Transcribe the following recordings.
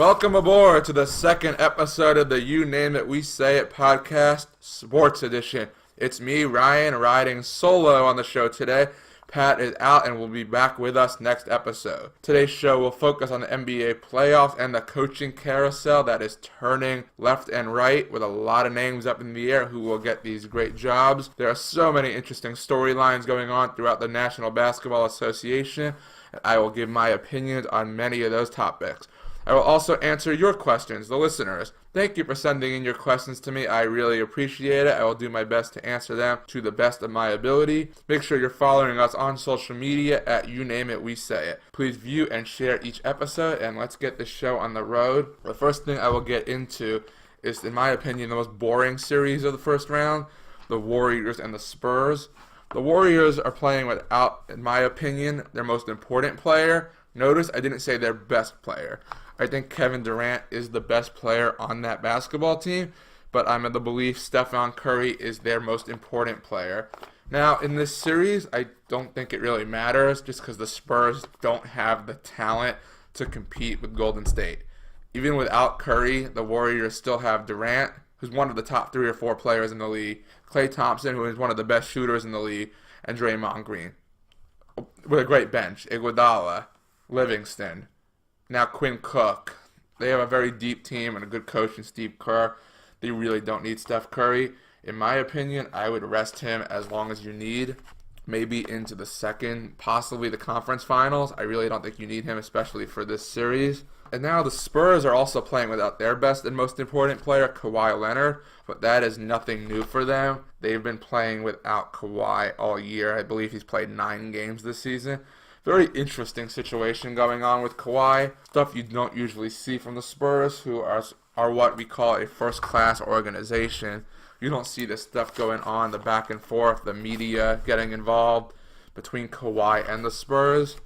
Welcome aboard to the second episode of the You Name It, We Say It podcast, Sports Edition. It's me, Ryan, riding solo on the show today. Pat is out and will be back with us next episode. Today's show will focus on the NBA playoffs and the coaching carousel that is turning left and right with a lot of names up in the air who will get these great jobs. There are so many interesting storylines going on throughout the National Basketball Association, and I will give my opinions on many of those topics. I will also answer your questions, the listeners. Thank you for sending in your questions to me. I really appreciate it. I will do my best to answer them to the best of my ability. Make sure you're following us on social media at You Name It, We Say It. Please view and share each episode, and let's get this show on the road. The first thing I will get into is, in my opinion, the most boring series of the first round, the Warriors and the Spurs. The Warriors are playing without, in my opinion, their most important player. Notice I didn't say their best player. I think Kevin Durant is the best player on that basketball team, but I'm of the belief Stephen Curry is their most important player. Now, in this series, I don't think it really matters just because the Spurs don't have the talent to compete with Golden State. Even without Curry, the Warriors still have Durant, who's one of the top 3 or 4 players in the league, Klay Thompson, who is one of the best shooters in the league, and Draymond Green. With a great bench, Iguodala, Livingston, now Quinn Cook. They have a very deep team and a good coach in Steve Kerr. They really don't need Steph Curry. In my opinion, I would rest him as long as you need. Maybe into the second, possibly the conference finals. I really don't think you need him, especially for this series. And now the Spurs are also playing without their best and most important player, Kawhi Leonard, but that is nothing new for them. They've been playing without Kawhi all year. I believe he's played 9 games this season. Very interesting situation going on with Kawhi. Stuff you don't usually see from the Spurs, who are what we call a first-class organization. You don't see this stuff going on, the back and forth, the media getting involved between Kawhi and the Spurs.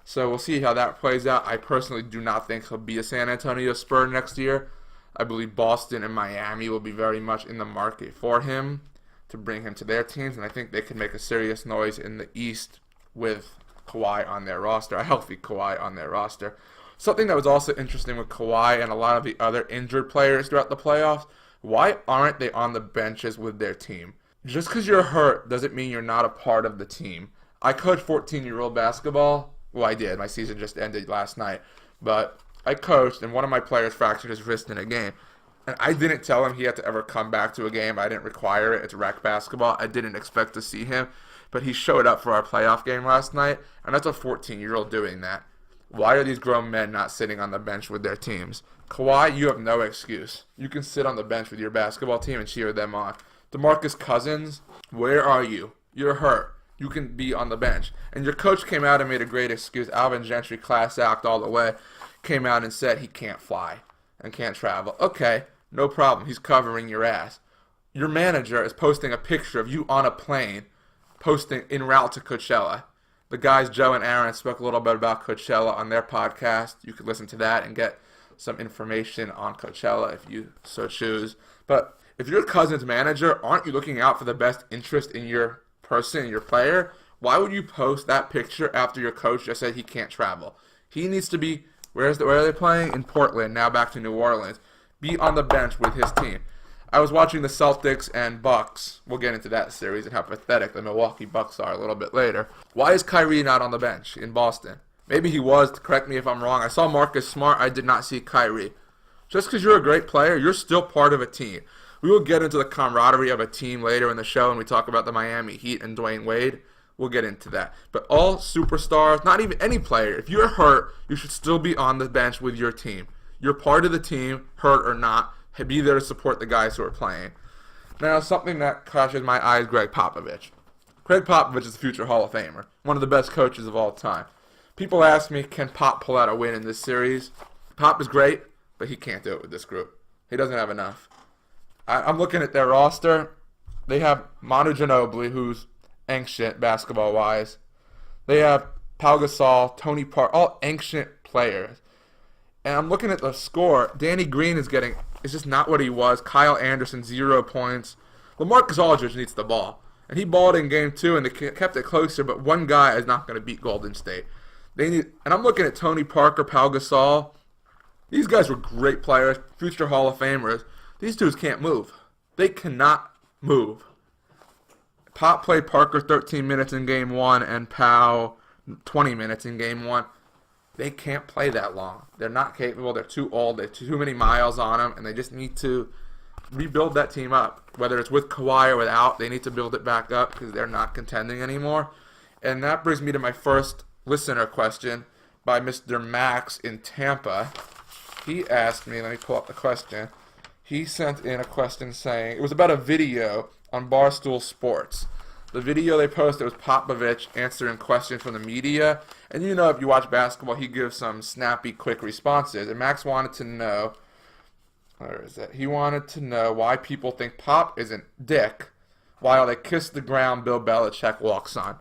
So we'll see how that plays out. I personally do not think he'll be a San Antonio Spur next year. I believe Boston and Miami will be very much in the market for him to bring him to their teams, and I think they can make a serious noise in the East with Kawhi on their roster, a healthy Kawhi on their roster. Something that was also interesting with Kawhi and a lot of the other injured players throughout the playoffs, why aren't they on the benches with their team? Just because you're hurt doesn't mean you're not a part of the team. I coach 14-year-old basketball. Well, I did. My season just ended last night. But I coached, and one of my players fractured his wrist in a game. And I didn't tell him he had to ever come back to a game. I didn't require it. It's rec basketball. I didn't expect to see him. But he showed up for our playoff game last night, and that's a 14-year-old doing that. Why are these grown men not sitting on the bench with their teams? Kawhi, you have no excuse. You can sit on the bench with your basketball team and cheer them on. DeMarcus Cousins, where are you? You're hurt. You can be on the bench. And your coach came out and made a great excuse. Alvin Gentry, class act all the way, came out and said he can't fly and can't travel. Okay, no problem. He's covering your ass. Your manager is posting a picture of you on a plane posting en route to Coachella. The guys, Joe and Aaron, spoke a little bit about Coachella on their podcast. You could listen to that and get some information on Coachella if you so choose. But if you're Cousins' manager, aren't you looking out for the best interest in your person, your player? Why would you post that picture after your coach just said he can't travel? He needs to be, where are they playing? In Portland, now back to New Orleans. Be on the bench with his team. I was watching the Celtics and Bucks. We'll get into that series and how pathetic the Milwaukee Bucks are a little bit later. Why is Kyrie not on the bench in Boston? Maybe he was. Correct me if I'm wrong. I saw Marcus Smart. I did not see Kyrie. Just because you're a great player, you're still part of a team. We will get into the camaraderie of a team later in the show when we talk about the Miami Heat and Dwayne Wade. We'll get into that. But all superstars, not even any player, if you're hurt, you should still be on the bench with your team. You're part of the team, hurt or not. Be there to support the guys who are playing. Now, something that catches my eye is Greg Popovich. Greg Popovich is a future Hall of Famer, one of the best coaches of all time. People ask me, can Pop pull out a win in this series? Pop is great, but he can't do it with this group. He doesn't have enough. I'm looking at their roster. They have Manu Ginobili, who's ancient basketball-wise. They have Pau Gasol, Tony Parker, all ancient players. And I'm looking at the score. Danny Green is just not what he was. Kyle Anderson, 0 points. LaMarcus Aldridge needs the ball. And he balled in game 2, and they kept it closer, but one guy is not going to beat Golden State. And I'm looking at Tony Parker, Pau Gasol. These guys were great players, future Hall of Famers. These dudes can't move. They cannot move. Pop played Parker 13 minutes in game 1 and Powell 20 minutes in game 1. They can't play that long. They're not capable. They're too old. They have too many miles on them, and they just need to rebuild that team up. Whether it's with Kawhi or without, they need to build it back up because they're not contending anymore. And that brings me to my first listener question by Mr. Max in Tampa. He asked me, let me pull up the question. He sent in a question saying, it was about a video on Barstool Sports. The video they posted was Popovich answering questions from the media. And you know, if you watch basketball, he gives some snappy, quick responses. And Max wanted to know, where is it? He wanted to know why people think Pop isn't dick while they kiss the ground Bill Belichick walks on.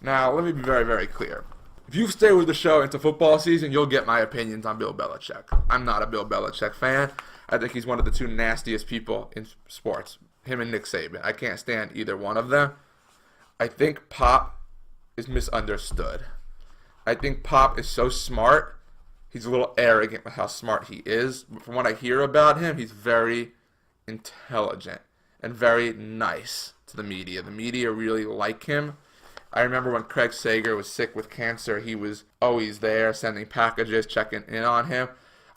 Now, let me be very, very clear. If you stay with the show into football season, you'll get my opinions on Bill Belichick. I'm not a Bill Belichick fan. I think he's one of the two nastiest people in sports, him and Nick Saban. I can't stand either one of them. I think Pop is misunderstood. I think Pop is so smart. He's a little arrogant with how smart he is. But from what I hear about him, he's very intelligent and very nice to the media. The media really like him. I remember when Craig Sager was sick with cancer, he was always there, sending packages, checking in on him.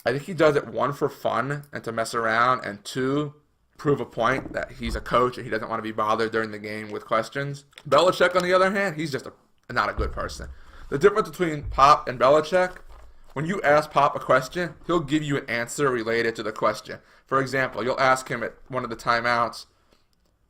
I think he does it, one, for fun and to mess around, and two, prove a point that he's a coach and he doesn't want to be bothered during the game with questions. Belichick, on the other hand, he's just not a good person. The difference between Pop and Belichick, when you ask Pop a question, he'll give you an answer related to the question. For example, you'll ask him at one of the timeouts,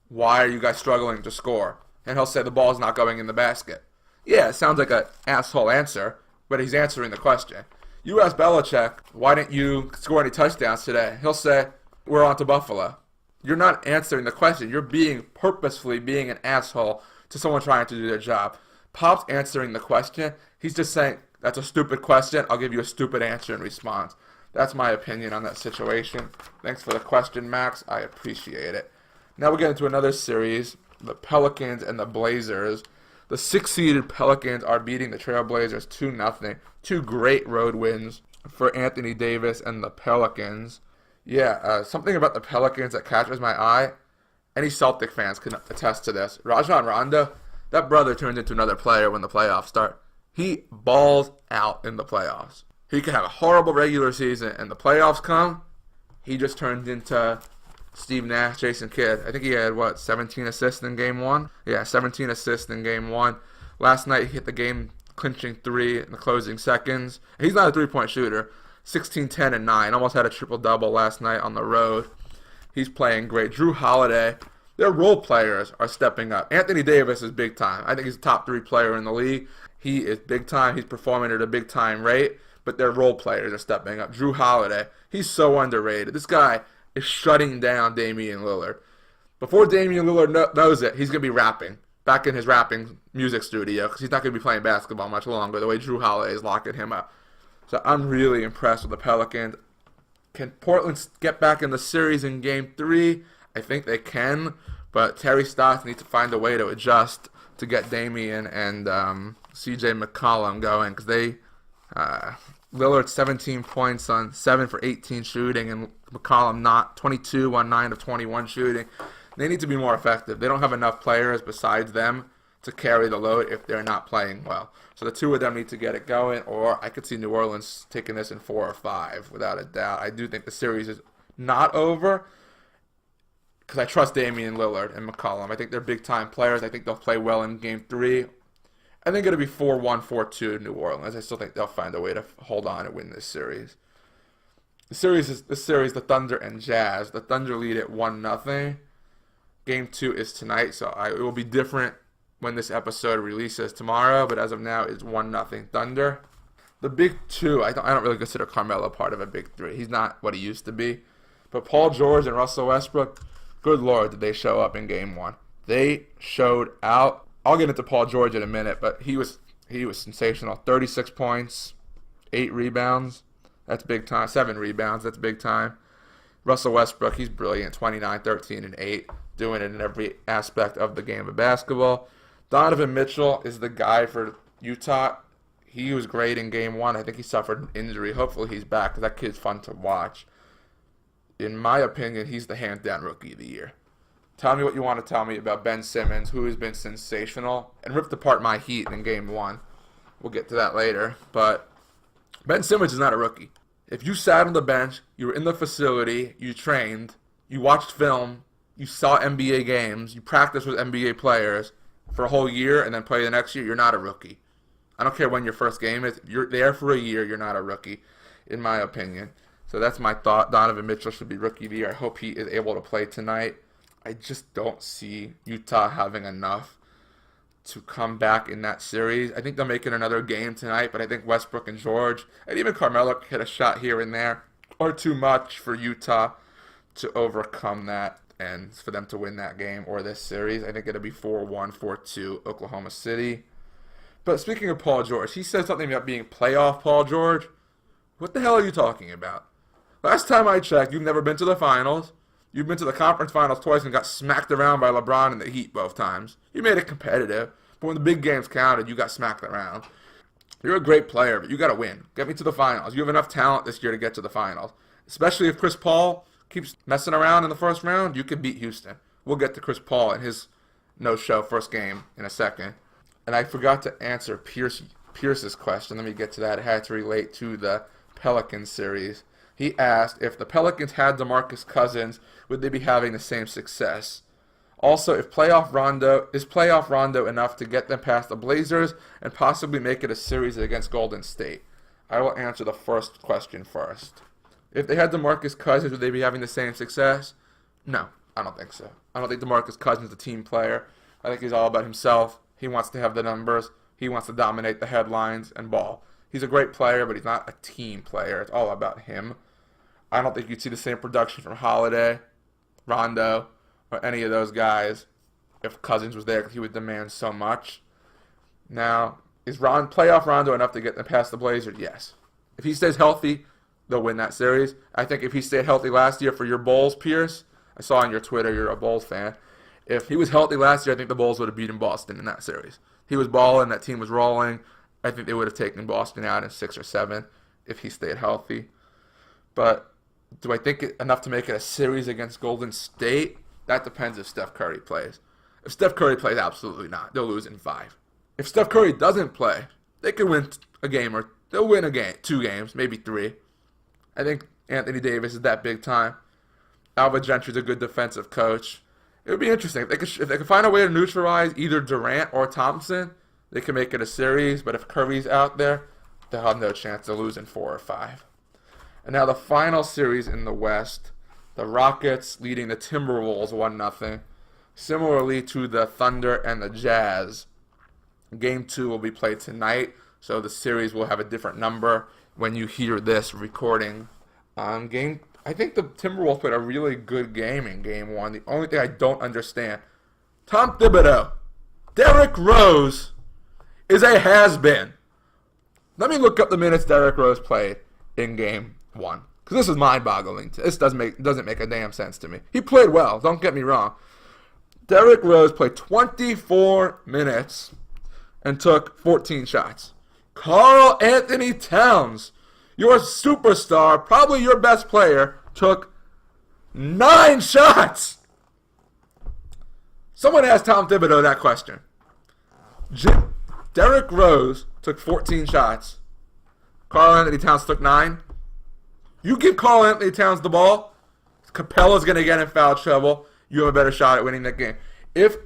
why are you guys struggling to score? And he'll say the ball's not going in the basket. Yeah, it sounds like an asshole answer, but he's answering the question. You ask Belichick, why didn't you score any touchdowns today? He'll say, we're on to Buffalo. You're not answering the question. You're purposefully being an asshole to someone trying to do their job. Pop's answering the question. He's just saying, that's a stupid question. I'll give you a stupid answer in response. That's my opinion on that situation. Thanks for the question, Max. I appreciate it. Now we get into another series, the Pelicans and the Blazers. The 6-seeded Pelicans are beating the Trailblazers 2-0. Two great road wins for Anthony Davis and the Pelicans. Yeah, something about the Pelicans that catches my eye. Any Celtic fans can attest to this. Rajon Rondo, that brother turns into another player when the playoffs start. He balls out in the playoffs. He can have a horrible regular season, and the playoffs come, he just turns into Steve Nash, Jason Kidd. I think he had, 17 assists in game 1? Yeah, 17 assists in game 1. Last night he hit the game-clinching 3 in the closing seconds. He's not a three-point shooter. 16, 10, and 9. Almost had a triple-double last night on the road. He's playing great. Drew Holiday, their role players are stepping up. Anthony Davis is big time. I think he's a top 3 player in the league. He is big time. He's performing at a big time rate, but their role players are stepping up. Drew Holiday, he's so underrated. This guy is shutting down Damian Lillard. Before Damian Lillard knows it, he's going to be rapping back in his rapping music studio because he's not going to be playing basketball much longer, the way Drew Holiday is locking him up. So I'm really impressed with the Pelicans. Can Portland get back in the series in Game 3? I think they can, but Terry Stotts needs to find a way to adjust to get Damian and C.J. McCollum going because they Lillard 17 points on 7 for 18 shooting, and McCollum not 22 on 9 of 21 shooting. They need to be more effective. They don't have enough players besides them to carry the load if they're not playing well. So the two of them need to get it going, or I could see New Orleans taking this in 4 or 5 without a doubt. I do think the series is not over because I trust Damian Lillard and McCollum. I think they're big-time players. I think they'll play well in Game 3. I think it'll be 4-1, 4-2 New Orleans. I still think they'll find a way to hold on and win this series. The series, the Thunder and Jazz. The Thunder lead at 1-0. Game 2 is tonight, so it will be different when this episode releases tomorrow, but as of now, it's 1-0 Thunder. The big 2, I don't really consider Carmelo part of a big 3. He's not what he used to be. But Paul George and Russell Westbrook, good Lord, did they show up in Game 1. They showed out. I'll get into Paul George in a minute, but he was sensational. 36 points, 8 rebounds. That's big time. 7 rebounds. That's big time. Russell Westbrook, he's brilliant. 29, 13, and 8. Doing it in every aspect of the game of basketball. Donovan Mitchell is the guy for Utah. He was great in game one. I think he suffered an injury. Hopefully he's back because that kid's fun to watch. In my opinion, he's the hands-down rookie of the year. Tell me what you want to tell me about Ben Simmons, who has been sensational and ripped apart my Heat in game one. We'll get to that later. But Ben Simmons is not a rookie. If you sat on the bench, you were in the facility, you trained, you watched film, you saw NBA games, you practiced with NBA players for a whole year and then play the next year, you're not a rookie. I don't care when your first game is. If you're there for a year, you're not a rookie, in my opinion. So that's my thought. Donovan Mitchell should be rookie of the year. I hope he is able to play tonight. I just don't see Utah having enough to come back in that series. I think they'll make it another game tonight, but I think Westbrook and George, and even Carmelo hit a shot here and there, are too much for Utah to overcome that and for them to win that game or this series. I think it'll be 4-1, 4-2 Oklahoma City. But speaking of Paul George, he said something about being playoff Paul George. What the hell are you talking about? Last time I checked, you've never been to the finals. You've been to the conference finals twice and got smacked around by LeBron and the Heat both times. You made it competitive, but when the big games counted, you got smacked around. You're a great player, but you got to win. Get me to the finals. You have enough talent this year to get to the finals. Especially if Chris Paul keeps messing around in the first round, you could beat Houston. We'll get to Chris Paul and his no-show first game in a second. And I forgot to answer Pierce's question. Let me get to that. It had to relate to the Pelicans series. He asked if the Pelicans had DeMarcus Cousins, would they be having the same success? Also, is playoff Rondo enough to get them past the Blazers and possibly make it a series against Golden State? I will answer the first question first. If they had DeMarcus Cousins, would they be having the same success? No, I don't think so. I don't think DeMarcus Cousins is a team player. I think he's all about himself. He wants to have the numbers. He wants to dominate the headlines and ball. He's a great player, but he's not a team player. It's all about him. I don't think you'd see the same production from Holiday, Rondo, or any of those guys if Cousins was there because he would demand so much. Now, is playoff Rondo enough to get them past the Blazers? Yes. If he stays healthy, they'll win that series. I think if he stayed healthy last year for your Bulls, Pierce, I saw on your Twitter you're a Bulls fan. If he was healthy last year, I think the Bulls would have beaten Boston in that series. He was balling, that team was rolling. I think they would have taken Boston out in 6 or 7 if he stayed healthy. But do I think enough to make it a series against Golden State? That depends if Steph Curry plays. If Steph Curry plays, absolutely not. They'll lose in 5. If Steph Curry doesn't play, they could win a game or they'll win a game, 2 games, maybe 3. I think Anthony Davis is that big time. Alva Gentry's a good defensive coach. It would be interesting. If they could find a way to neutralize either Durant or Thompson, they can make it a series. But if Curry's out there, they'll have no chance of losing 4 or 5. And now the final series in the West, the Rockets leading the Timberwolves 1-0. Similarly to the Thunder and the Jazz, Game 2 will be played tonight, so the series will have a different number when you hear this recording. I think the Timberwolves played a really good game in Game 1. The only thing I don't understand, Tom Thibodeau, Derrick Rose is a has-been. Let me look up the minutes Derrick Rose played in Game 1, because this is mind-boggling. This doesn't make a damn sense to me. He played well, don't get me wrong. Derrick Rose played 24 minutes and took 14 shots. Karl Anthony Towns, your superstar, probably your best player, took 9 shots. Someone asked Tom Thibodeau that question. Derrick Rose took 14 shots. Karl Anthony Towns took 9. You give Karl Anthony Towns the ball, Capella's going to get in foul trouble. You have a better shot at winning that game. If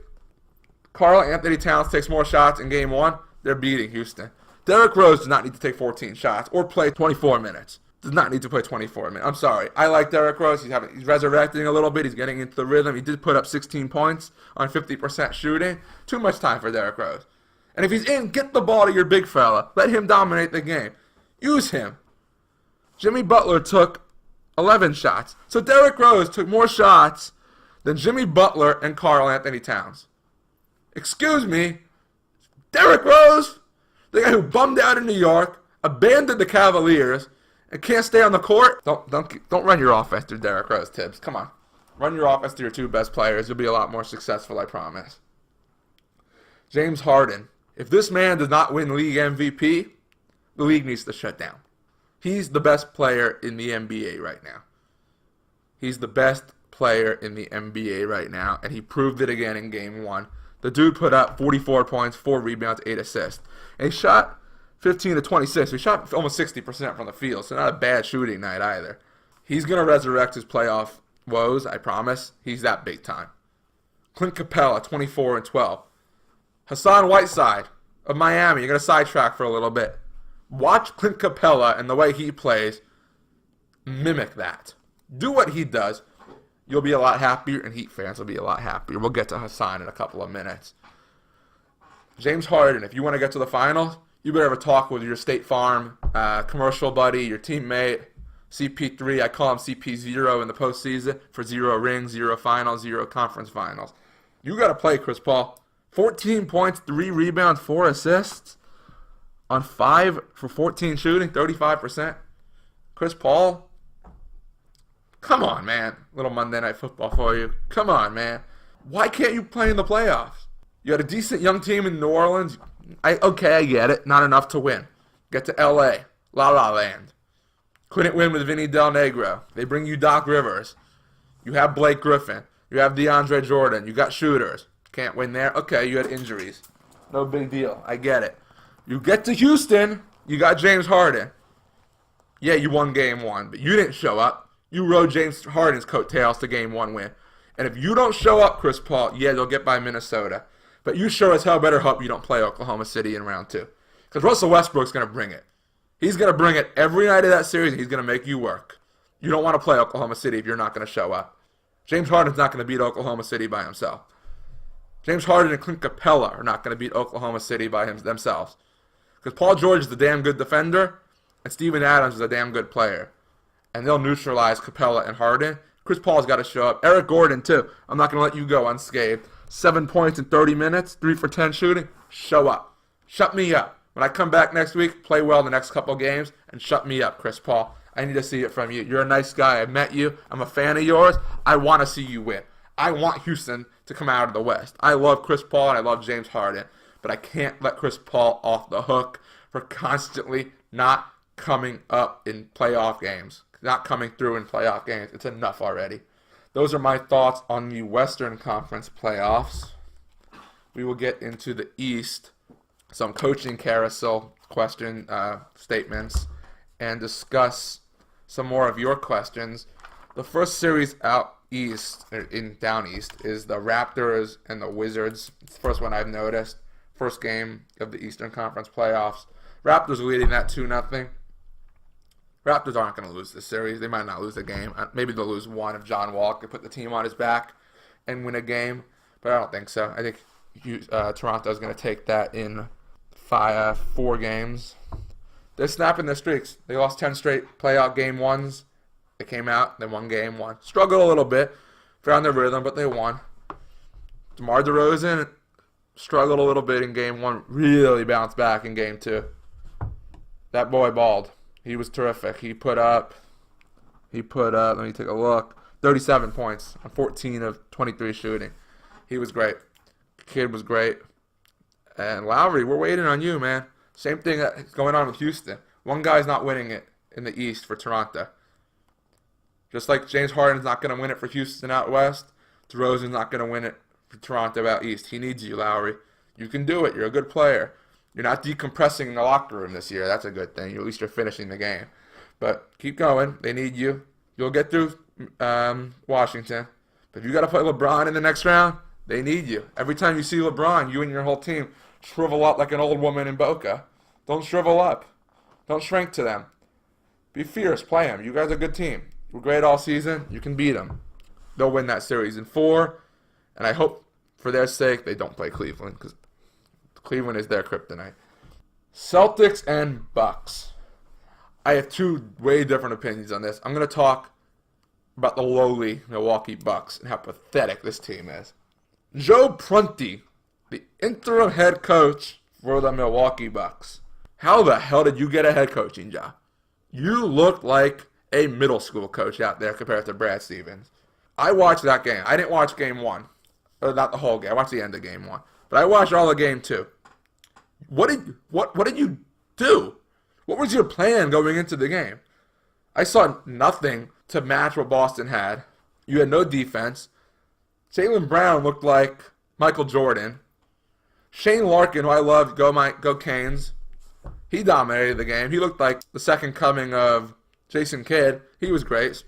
Karl Anthony Towns takes more shots in Game 1, they're beating Houston. Derrick Rose does not need to take 14 shots or play 24 minutes. Does not need to play 24 minutes. I'm sorry. I like Derrick Rose. He's resurrecting a little bit. He's getting into the rhythm. He did put up 16 points on 50% shooting. Too much time for Derrick Rose. And if he's in, get the ball to your big fella. Let him dominate the game. Use him. Jimmy Butler took 11 shots. So Derrick Rose took more shots than Jimmy Butler and Karl Anthony Towns. Excuse me. Derrick Rose, the guy who bummed out in New York, abandoned the Cavaliers, and can't stay on the court. Don't run your offense through Derrick Rose, Tibbs. Come on. Run your offense through your 2 best players. You'll be a lot more successful, I promise. James Harden. If this man does not win league MVP, the league needs to shut down. He's the best player in the NBA right now. He's the best player in the NBA right now, and he proved it again in Game 1. The dude put up 44 points, 4 rebounds, 8 assists. And he shot 15 to 26. He shot almost 60% from the field, so not a bad shooting night either. He's going to resurrect his playoff woes, I promise. He's that big time. Clint Capella, 24 and 12. Hassan Whiteside of Miami, you're going to sidetrack for a little bit. Watch Clint Capella and the way he plays. Mimic that. Do what he does. You'll be a lot happier, and Heat fans will be a lot happier. We'll get to Hassan in a couple of minutes. James Harden, if you want to get to the finals, you better have a talk with your State Farm commercial buddy, your teammate, CP3. I call him CP0 in the postseason for 0 rings, 0 finals, 0 conference finals. You got to play, Chris Paul. 14 points, 3 rebounds, 4 assists on 5 for 14 shooting, 35%. Chris Paul, come on, man. Little Monday Night Football for you. Come on, man. Why can't you play in the playoffs? You had a decent young team in New Orleans. I get it. Not enough to win. Get to L.A. La La Land. Couldn't win with Vinny Del Negro. They bring you Doc Rivers. You have Blake Griffin. You have DeAndre Jordan. You got shooters. Can't win there. Okay, you had injuries. No big deal. I get it. You get to Houston. You got James Harden. Yeah, you won Game 1, but you didn't show up. You rode James Harden's coattails to Game 1 win. And if you don't show up, Chris Paul, yeah, they'll get by Minnesota. But you sure as hell better hope you don't play Oklahoma City in round 2. Because Russell Westbrook's going to bring it. He's going to bring it every night of that series, and he's going to make you work. You don't want to play Oklahoma City if you're not going to show up. James Harden's not going to beat Oklahoma City by himself. James Harden and Clint Capella are not going to beat Oklahoma City by themselves. Because Paul George is a damn good defender, and Steven Adams is a damn good player. And they'll neutralize Capella and Harden. Chris Paul's got to show up. Eric Gordon, too. I'm not going to let you go unscathed. 7 points in 30 minutes, 3 for 10 shooting. Show up. Shut me up. When I come back next week, play well the next couple games, and shut me up, Chris Paul. I need to see it from you. You're a nice guy. I met you. I'm a fan of yours. I want to see you win. I want Houston to come out of the West. I love Chris Paul, and I love James Harden. But I can't let Chris Paul off the hook for constantly not coming up in playoff games. Not coming through in playoff games. It's enough already. Those are my thoughts on the Western Conference playoffs. We will get into the East, some coaching carousel question statements, and discuss some more of your questions. The first series out east, down east, is the Raptors and the Wizards. It's the first one I've noticed. First game of the Eastern Conference playoffs. Raptors leading that 2-0. Raptors aren't going to lose this series. They might not lose the game. Maybe they'll lose one if John Wall could put the team on his back and win a game. But I don't think so. I think Toronto's going to take that in 4 games. They're snapping their streaks. They lost 10 straight playoff game 1s. They came out. They won game 1. Struggled a little bit. Found their rhythm, but they won. DeMar DeRozan struggled a little bit in game 1. Really bounced back in game 2. That boy balled. He was terrific. He put up, let me take a look, 37 points on 14 of 23 shooting. He was great. The kid was great. And Lowry, we're waiting on you, man. Same thing that's going on with Houston. One guy's not winning it in the East for Toronto. Just like James Harden's not going to win it for Houston out West, DeRozan's not going to win it for Toronto out East. He needs you, Lowry. You can do it. You're a good player. You're not decompressing in the locker room this year. That's a good thing. At least you're finishing the game. But keep going. They need you. You'll get through Washington. But if you got to play LeBron in the next round, they need you. Every time you see LeBron, you and your whole team shrivel up like an old woman in Boca. Don't shrivel up. Don't shrink to them. Be fierce. Play them. You guys are a good team. You're great all season. You can beat them. They'll win that series in 4. And I hope, for their sake, they don't play Cleveland, because Cleveland is their kryptonite. Celtics and Bucks. I have 2 way different opinions on this. I'm going to talk about the lowly Milwaukee Bucks and how pathetic this team is. Joe Prunty, the interim head coach for the Milwaukee Bucks. How the hell did you get a head coaching job? You looked like a middle school coach out there compared to Brad Stevens. I watched that game. I didn't watch game 1. Or not the whole game. I watched the end of game 1. But I watched all of game 2. What did you do? What was your plan going into the game? I saw nothing to match what Boston had. You had no defense. Jaylen Brown looked like Michael Jordan. Shane Larkin, who I loved, go Canes. He dominated the game. He looked like the second coming of Jason Kidd. He was great.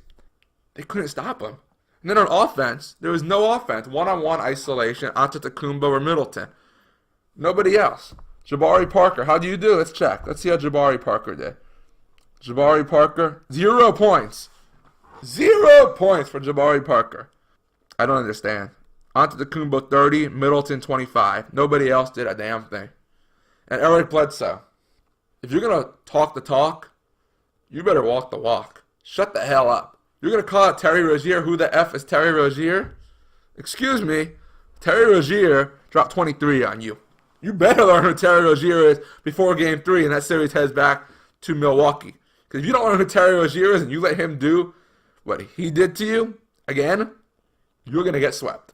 They couldn't stop him. And then on offense, there was no offense. One-on-one isolation, Antetokounmpo or Middleton. Nobody else. Jabari Parker, how do you do? Let's check. Let's see how Jabari Parker did. Jabari Parker, 0 points. 0 points for Jabari Parker. I don't understand. Antetokounmpo 30, Middleton 25. Nobody else did a damn thing. And Eric Bledsoe, if you're going to talk the talk, you better walk the walk. Shut the hell up. You're going to call out Terry Rozier. Who the F is Terry Rozier? Excuse me. Terry Rozier dropped 23 on you. You better learn who Terry Rozier is before Game 3 and that series heads back to Milwaukee. Because if you don't learn who Terry Rozier is and you let him do what he did to you, again, you're going to get swept.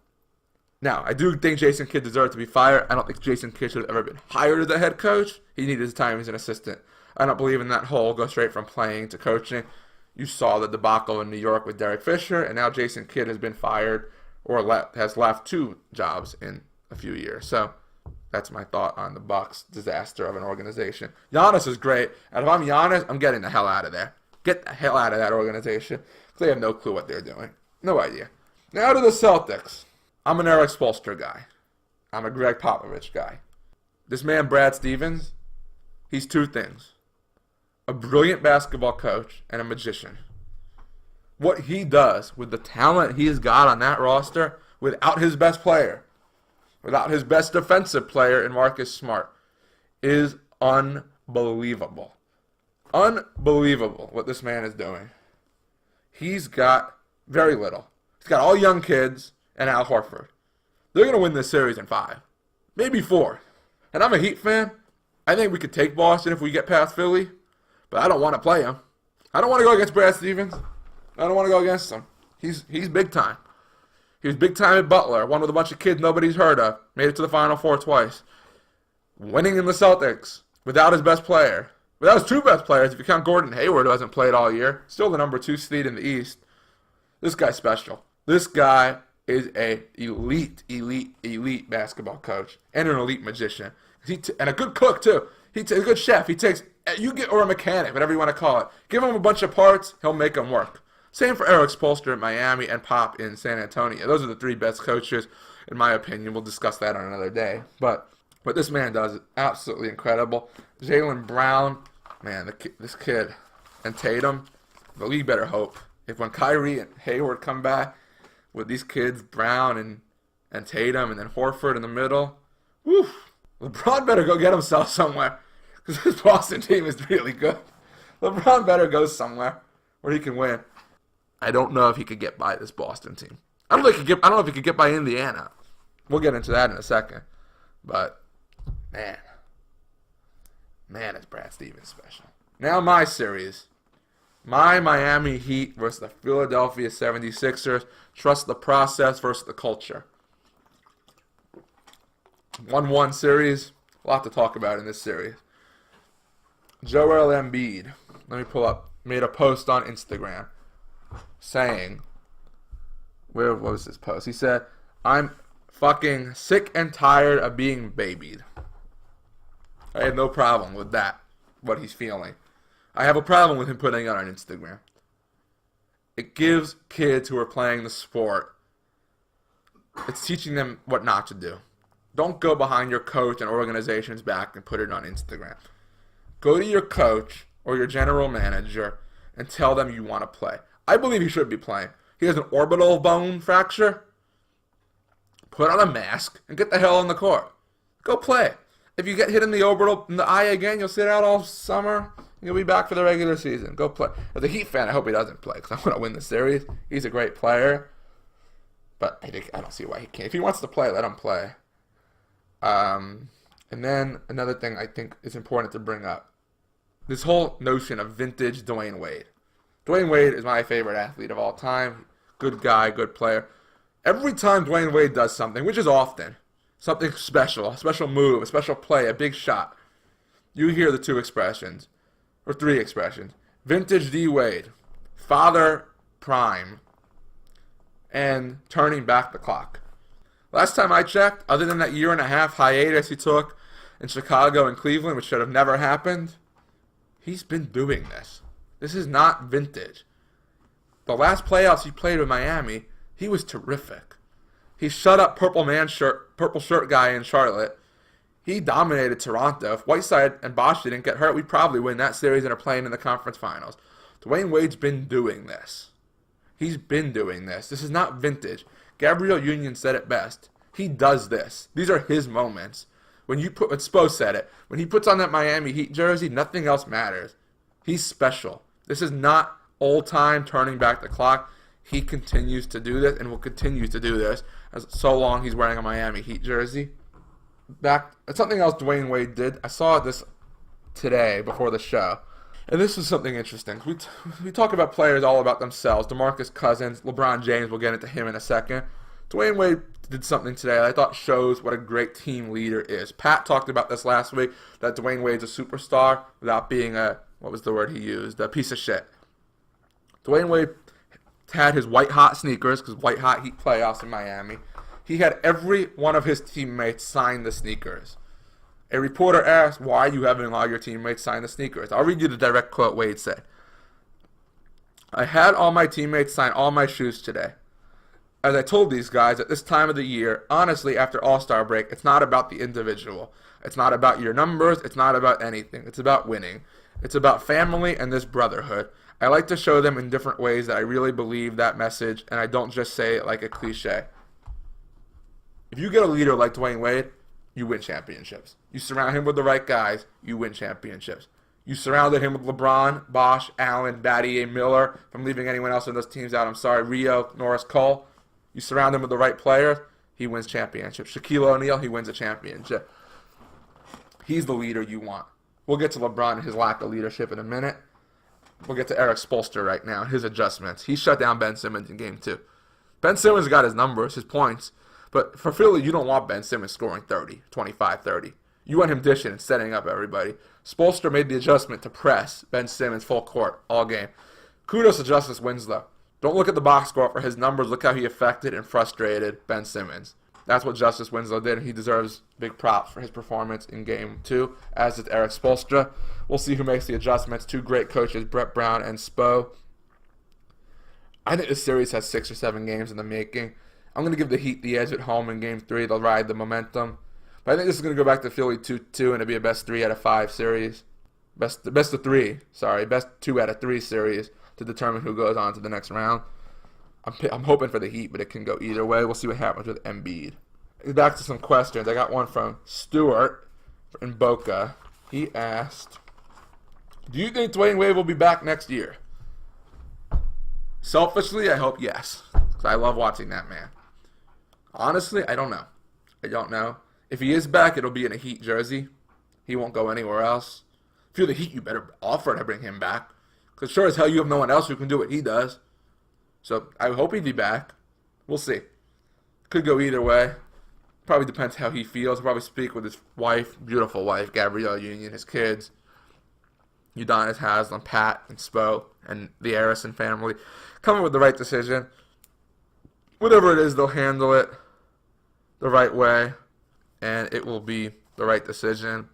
Now, I do think Jason Kidd deserved to be fired. I don't think Jason Kidd should have ever been hired as a head coach. He needed his time as an assistant. I don't believe in that whole go straight from playing to coaching. You saw the debacle in New York with Derek Fisher, and now Jason Kidd has been fired or has left 2 jobs in a few years. So that's my thought on the Bucks disaster of an organization. Giannis is great, and if I'm Giannis, I'm getting the hell out of there. Get the hell out of that organization, because they have no clue what they're doing. No idea. Now to the Celtics. I'm an Eric Spoelstra guy. I'm a Greg Popovich guy. This man, Brad Stevens, he's 2 things. A brilliant basketball coach and a magician. What he does with the talent he's got on that roster without his best player, without his best defensive player in Marcus Smart, is unbelievable. Unbelievable what this man is doing. He's got very little. He's got all young kids and Al Horford. They're going to win this series in 5, maybe 4. And I'm a Heat fan. I think we could take Boston if we get past Philly. But I don't want to play him. I don't want to go against Brad Stevens. I don't want to go against him. He's big time. He was big time at Butler, one with a bunch of kids nobody's heard of. Made it to the Final Four twice. Winning in the Celtics without his best player. Without his 2 best players, if you count Gordon Hayward, who hasn't played all year. Still the number 2 seed in the East. This guy's special. This guy is a elite basketball coach and an elite magician. And a good cook, too. He's a good chef. He takes... or a mechanic, whatever you want to call it. Give him a bunch of parts, he'll make them work. Same for Eric Spoelstra in Miami and Pop in San Antonio. Those are the 3 best coaches, in my opinion. We'll discuss that on another day. But what this man does is absolutely incredible. Jaylen Brown, man, this kid, and Tatum, the league better hope. If when Kyrie and Hayward come back with these kids, Brown and Tatum, and then Horford in the middle, whew, LeBron better go get himself somewhere. Because this Boston team is really good. LeBron better go somewhere where he can win. I don't know if he could get by this Boston team. I don't know if he could get by Indiana. We'll get into that in a second. But, man, is Brad Stevens special. Now my series. My Miami Heat versus the Philadelphia 76ers. Trust the process versus the culture. 1-1 series. A lot to talk about in this series. Joel Embiid, let me pull up, made a post on Instagram saying, what was this post? He said, I'm fucking sick and tired of being babied. I have no problem with that, what he's feeling. I have a problem with him putting it on Instagram. It gives kids who are playing the sport, it's teaching them what not to do. Don't go behind your coach and organization's back and put it on Instagram. Go to your coach or your general manager and tell them you want to play. I believe he should be playing. He has an orbital bone fracture. Put on a mask and get the hell on the court. Go play. If you get hit in the eye again, you'll sit out all summer. You'll be back for the regular season. Go play. As a Heat fan, I hope he doesn't play because I want to win the series. He's a great player. But I don't see why he can't. If he wants to play, let him play. And then another thing I think is important to bring up. This whole notion of vintage Dwayne Wade. Dwayne Wade is my favorite athlete of all time. Good guy, good player. Every time Dwayne Wade does something, which is often, something special, a special move, a special play, a big shot, you hear the 2 expressions. or three expressions. Vintage D Wade, Father Prime, and turning back the clock. Last time I checked, other than that year and a half hiatus he took in Chicago and Cleveland, which should have never happened, he's been doing this. This is not vintage. The last playoffs he played with Miami, he was terrific. He shut up purple shirt guy in Charlotte. He dominated Toronto. If Whiteside and Bosch didn't get hurt, we'd probably win that series and are playing in the conference finals. Dwayne Wade's been doing this. He's been doing this. This is not vintage. Gabrielle Union said it best. He does this. These are his moments. When Spo said it, when he puts on that Miami Heat jersey, nothing else matters. He's special. This is not old time turning back the clock. He continues to do this and will continue to do this as so long he's wearing a Miami Heat jersey. Something else Dwayne Wade did. I saw this today before the show. And this is something interesting. We talk about players all about themselves. DeMarcus Cousins, LeBron James, we'll get into him in a second. Dwayne Wade did something today that I thought shows what a great team leader is. Pat talked about this last week, that Dwayne Wade's a superstar without being what was the word he used? A piece of shit. Dwayne Wade had his white hot sneakers, because white hot Heat playoffs in Miami. He had every one of his teammates sign the sneakers. A reporter asked, why are you having all your teammates sign the sneakers? I'll read you the direct quote Wade said. I had all my teammates sign all my shoes today. As I told these guys, at this time of the year, honestly, after All-Star break, it's not about the individual. It's not about your numbers. It's not about anything. It's about winning. It's about family and this brotherhood. I like to show them in different ways that I really believe that message, and I don't just say it like a cliche. If you get a leader like Dwayne Wade, you win championships. You surround him with the right guys, you win championships. You surrounded him with LeBron, Bosch, Allen, Battier, Miller. If I'm leaving anyone else in those teams out, I'm sorry. Rio, Norris, Cole. You surround him with the right players, he wins championships. Shaquille O'Neal, he wins a championship. He's the leader you want. We'll get to LeBron and his lack of leadership in a minute. We'll get to Eric Spoelstra right now, his adjustments. He shut down Ben Simmons in Game 2. Ben Simmons got his numbers, his points. But for Philly, you don't want Ben Simmons scoring 30, 25, 30. You want him dishing and setting up everybody. Spoelstra made the adjustment to press Ben Simmons full court all game. Kudos to Justice Winslow. Don't look at the box score for his numbers. Look how he affected and frustrated Ben Simmons. That's what Justice Winslow did, and he deserves big props for his performance in Game 2, as did Eric Spoelstra. We'll see who makes the adjustments. Two great coaches, Brett Brown and Spo. I think this series has 6 or 7 games in the making. I'm going to give the Heat the edge at home in Game 3. They'll ride the momentum. But I think this is going to go back to Philly 2-2, and it'll be a best 3 out of 5 series. Best of 3 out of 3 series to determine who goes on to the next round. I'm hoping for the Heat, but it can go either way. We'll see what happens with Embiid. Back to some questions. I got one from Stuart in Boca. He asked, do you think Dwayne Wade will be back next year? Selfishly, I hope yes, because I love watching that man. Honestly, I don't know. If he is back, it'll be in a Heat jersey. He won't go anywhere else. If you're the Heat, you better offer to bring him back. Because sure as hell you have no one else who can do what he does. So I hope he'd be back. We'll see. Could go either way. Probably depends how he feels. He'll probably speak with his wife, beautiful wife, Gabrielle Union, his kids, Udonis Haslem, Pat, and Spo, and the Arison family. Come up with the right decision. Whatever it is, they'll handle it the right way, and it will be the right decision.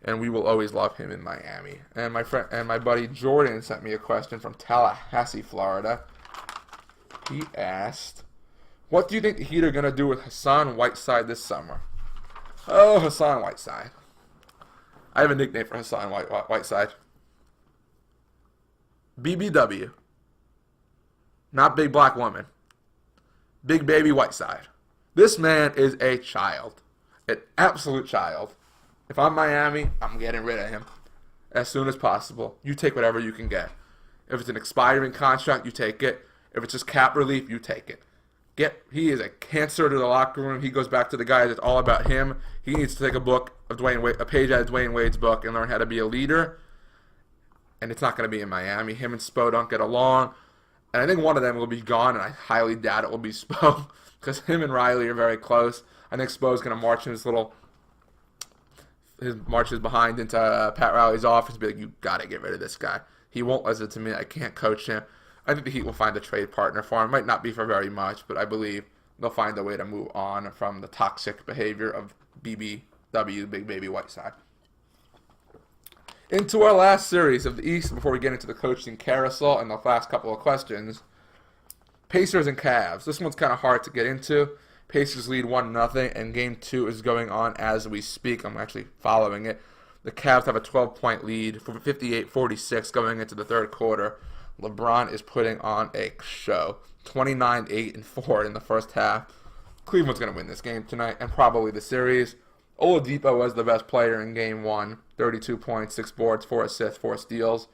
And we will always love him in Miami. And my buddy Jordan sent me a question from Tallahassee, Florida. He asked, what do you think the Heat are going to do with Hassan Whiteside this summer? Oh, Hassan Whiteside. I have a nickname for Hassan Whiteside. BBW. Not big black woman. Big baby Whiteside. This man is a child. An absolute child. If I'm Miami, I'm getting rid of him as soon as possible. You take whatever you can get. If it's an expiring contract, you take it. If it's just cap relief, you take it. He is a cancer to the locker room. He goes back to the guys. It's all about him. He needs to take a page out of Dwayne Wade's book and learn how to be a leader. And it's not going to be in Miami. Him and Spo don't get along. And I think one of them will be gone, and I highly doubt it will be Spo because him and Riley are very close. I think Spo's going to march in his little his marches behind into Pat Riley's office and be like, you got to get rid of this guy. He won't listen to me. I can't coach him. I think the Heat will find a trade partner for him. Might not be for very much, but I believe they'll find a way to move on from the toxic behavior of BBW, Big Baby Whiteside. Into our last series of the East before we get into the coaching carousel and the last couple of questions. Pacers and Cavs. This one's kind of hard to get into. Pacers lead 1-0, and Game 2 is going on as we speak. I'm actually following it. The Cavs have a 12-point lead for 58-46 going into the third quarter. LeBron is putting on a show. 29-8-4 in the first half. Cleveland's going to win this game tonight and probably the series. Oladipo was the best player in Game 1. 32 points, 6 boards, 4 assists, 4 steals.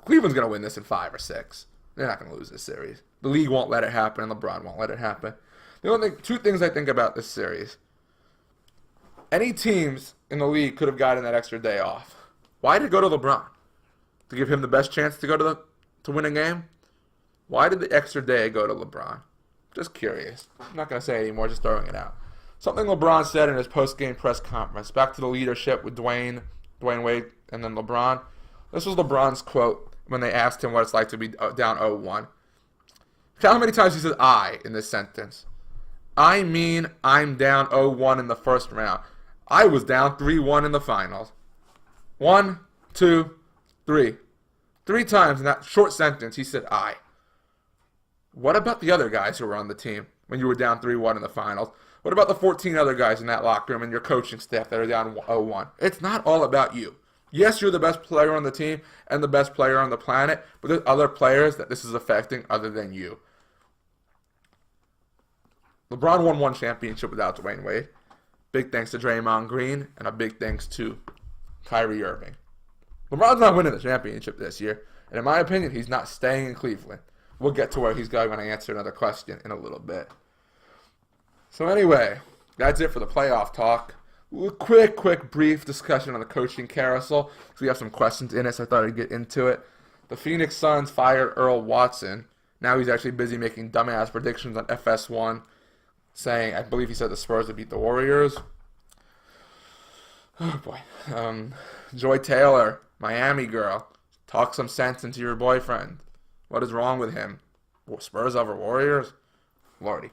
Cleveland's going to win this in 5 or 6. They're not going to lose this series. The league won't let it happen, and LeBron won't let it happen. The only thing, 2 things I think about this series. Any teams in the league could have gotten that extra day off. Why did it go to LeBron? To give him the best chance to win a game? Why did the extra day go to LeBron? Just curious. I'm not going to say it anymore, just throwing it out. Something LeBron said in his post-game press conference, back to the leadership with Dwayne Wade, and then LeBron. This was LeBron's quote when they asked him what it's like to be down 0-1. Count how many times he said I in this sentence. I mean I'm down 0-1 in the first round. I was down 3-1 in the finals. 1, 2, 3. 3 times in that short sentence he said I. What about the other guys who were on the team when you were down 3-1 in the finals? What about the 14 other guys in that locker room and your coaching staff that are down 0-1? It's not all about you. Yes, you're the best player on the team and the best player on the planet, but there's other players that this is affecting other than you. LeBron won 1 championship without Dwayne Wade. Big thanks to Draymond Green, and a big thanks to Kyrie Irving. LeBron's not winning the championship this year, and in my opinion, he's not staying in Cleveland. We'll get to where he's going when I answer another question in a little bit. So anyway, that's it for the playoff talk. A quick, brief discussion on the coaching carousel. So we have some questions in it, so I thought I'd get into it. The Phoenix Suns fired Earl Watson. Now he's actually busy making dumbass predictions on FS1, saying, I believe he said the Spurs would beat the Warriors. Oh boy. Joy Taylor, Miami girl, talk some sense into your boyfriend. What is wrong with him? Spurs over Warriors? Lordy.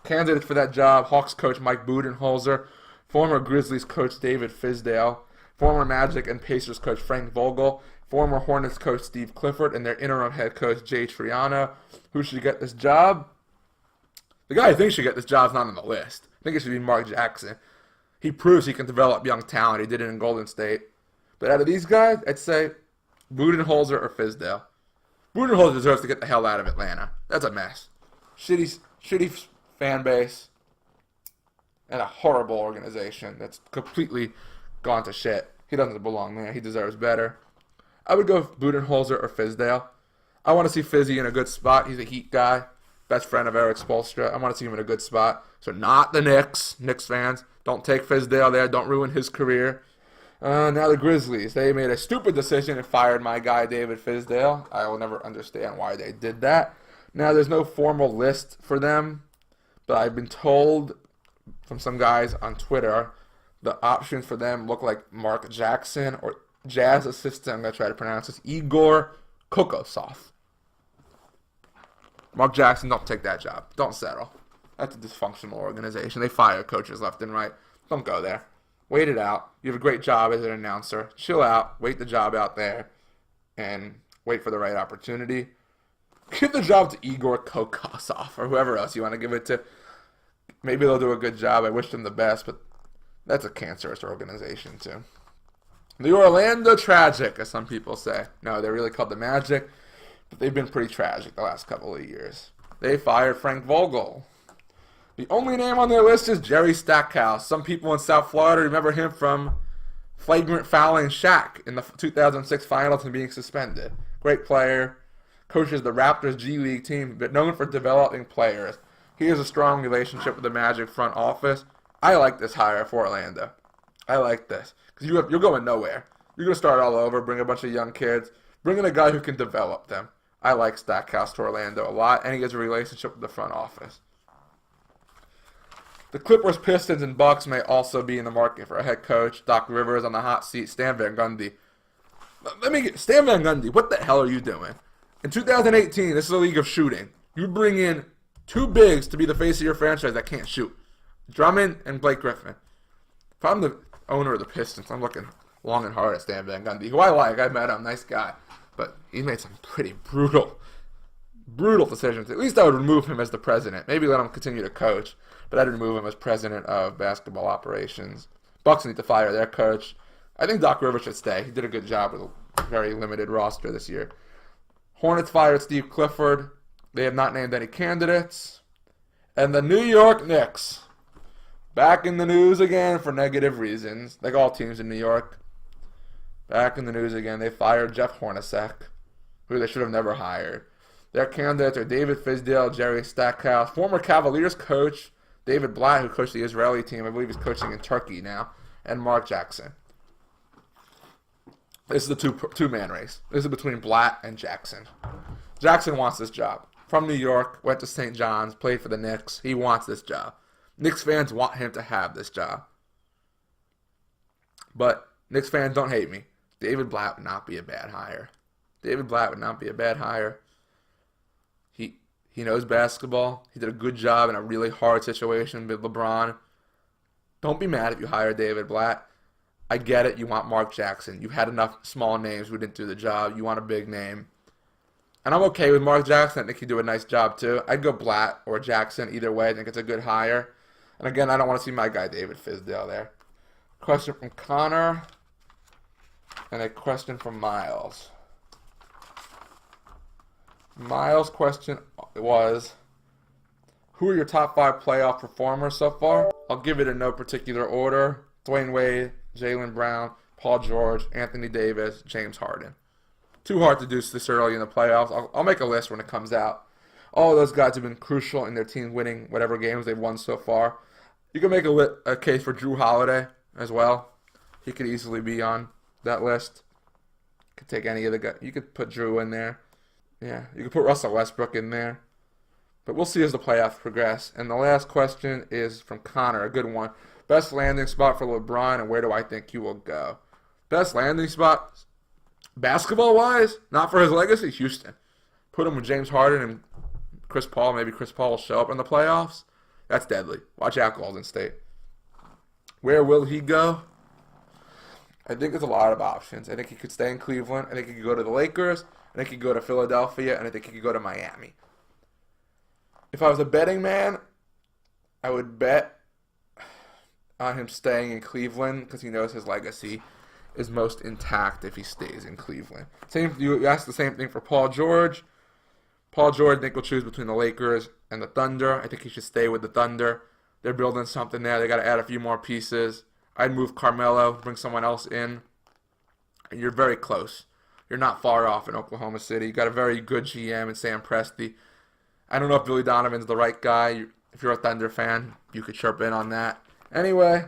Candidates for that job, Hawks coach Mike Budenholzer, former Grizzlies coach David Fizdale, former Magic and Pacers coach Frank Vogel, former Hornets coach Steve Clifford, and their interim head coach Jay Triano. Who should get this job? The guy I think should get this job is not on the list. I think it should be Mark Jackson. He proves he can develop young talent. He did it in Golden State. But out of these guys, I'd say Budenholzer or Fizdale. Budenholzer deserves to get the hell out of Atlanta. That's a mess. Shitty fan base, and a horrible organization that's completely gone to shit. He doesn't belong there. He deserves better. I would go with Budenholzer or Fizdale. I want to see Fizzy in a good spot. He's a Heat guy, best friend of Eric Spoelstra. I want to see him in a good spot. So not the Knicks. Knicks fans, don't take Fizdale there. Don't ruin his career. Now the Grizzlies. They made a stupid decision and fired my guy David Fizdale. I will never understand why they did that. Now there's no formal list for them, but I've been told from some guys on Twitter the options for them look like Mark Jackson or Jazz assistant, I'm going to try to pronounce this, Igor Kokosov. Mark Jackson, don't take that job. Don't settle. That's a dysfunctional organization. They fire coaches left and right. Don't go there. Wait it out. You have a great job as an announcer. Chill out. Wait the job out there. And wait for the right opportunity. Give the job to Igor Kokosov or whoever else you want to give it to. Maybe they'll do a good job. I wish them the best, but that's a cancerous organization too. The Orlando Tragic, as some people say. No, they're really called the Magic, but they've been pretty tragic the last couple of years. They fired Frank Vogel. The only name on their list is Jerry Stackhouse. Some people in South Florida remember him from flagrant fouling Shaq in the 2006 finals and being suspended. Great player. Coaches the Raptors G League team, but known for developing players. He has a strong relationship with the Magic front office. I like this hire for Orlando. I like this. Because you're going nowhere. You're going to start all over, bring a bunch of young kids, bring in a guy who can develop them. I like Stackhouse to Orlando a lot, and he has a relationship with the front office. The Clippers, Pistons, and Bucks may also be in the market for a head coach. Doc Rivers on the hot seat. Stan Van Gundy. Stan Van Gundy, what the hell are you doing? In 2018, this is a league of shooting. You bring in two bigs to be the face of your franchise that can't shoot. Drummond and Blake Griffin. If I'm the owner of the Pistons, I'm looking long and hard at Stan Van Gundy, who I like. I met him, nice guy. But he made some pretty brutal decisions. At least I would remove him as the president. Maybe let him continue to coach, but I'd remove him as president of basketball operations. Bucks need to fire their coach. I think Doc Rivers should stay. He did a good job with a very limited roster this year. Hornets fired Steve Clifford. They have not named any candidates. And the New York Knicks, back in the news again for negative reasons, like all teams in New York. Back in the news again. They fired Jeff Hornacek, who they should have never hired. Their candidates are David Fizdale, Jerry Stackhouse, former Cavaliers coach David Blatt, who coached the Israeli team. I believe he's coaching in Turkey now, and Mark Jackson. This is the two-man race. This is between Blatt and Jackson. Jackson wants this job. From New York, went to St. John's, played for the Knicks. He wants this job. Knicks fans want him to have this job. But Knicks fans, don't hate me. David Blatt would not be a bad hire. David Blatt would not be a bad hire. He knows basketball. He did a good job in a really hard situation with LeBron. Don't be mad if you hire David Blatt. I get it. You want Mark Jackson. You had enough small names who didn't do the job. You want a big name. And I'm okay with Mark Jackson. I think he'd do a nice job too. I'd go Blatt or Jackson either way. I think it's a good hire. And again, I don't want to see my guy David Fizdale there. Question from Connor. And a question from Miles. Miles' question was, who are your top 5 playoff performers so far? I'll give it in no particular order. Dwayne Wade, Jaylen Brown, Paul George, Anthony Davis, James Harden. Too hard to do this early in the playoffs. I'll make a list when it comes out. All of those guys have been crucial in their team winning whatever games they've won so far. You can make a case for Drew Holiday as well. He could easily be on that list. You could take any of the guys. You could put Drew in there. Yeah, you could put Russell Westbrook in there. But we'll see as the playoffs progress. And the last question is from Connor, a good one. Best landing spot for LeBron, and where do I think he will go? Best landing spot, basketball-wise, not for his legacy, Houston. Put him with James Harden and Chris Paul. Maybe Chris Paul will show up in the playoffs. That's deadly. Watch out, Golden State. Where will he go? I think there's a lot of options. I think he could stay in Cleveland. I think he could go to the Lakers. I think he could go to Philadelphia. And I think he could go to Miami. If I was a betting man, I would bet on him staying in Cleveland because he knows his legacy is most intact if he stays in Cleveland. You asked the same thing for Paul George. Paul George, I think, will choose between the Lakers and the Thunder. I think he should stay with the Thunder. They're building something there. They got to add a few more pieces. I'd move Carmelo, bring someone else in. And you're very close. You're not far off in Oklahoma City. You got a very good GM in Sam Presti. I don't know if Billy Donovan's the right guy. If you're a Thunder fan, you could chirp in on that. Anyway,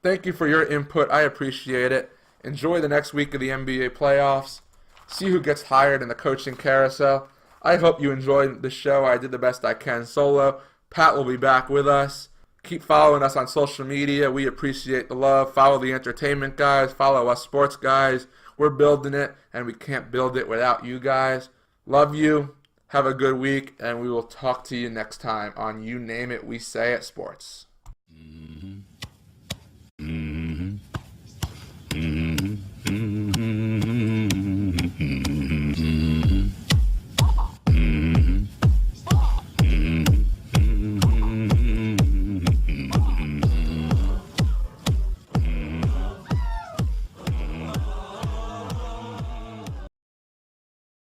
thank you for your input. I appreciate it. Enjoy the next week of the NBA playoffs. See who gets hired in the coaching carousel. I hope you enjoyed the show. I did the best I can solo. Pat will be back with us. Keep following us on social media. We appreciate the love. Follow the entertainment guys. Follow us sports guys. We're building it, and we can't build it without you guys. Love you. Have a good week, and we will talk to you next time on You Name It, We Say It Sports.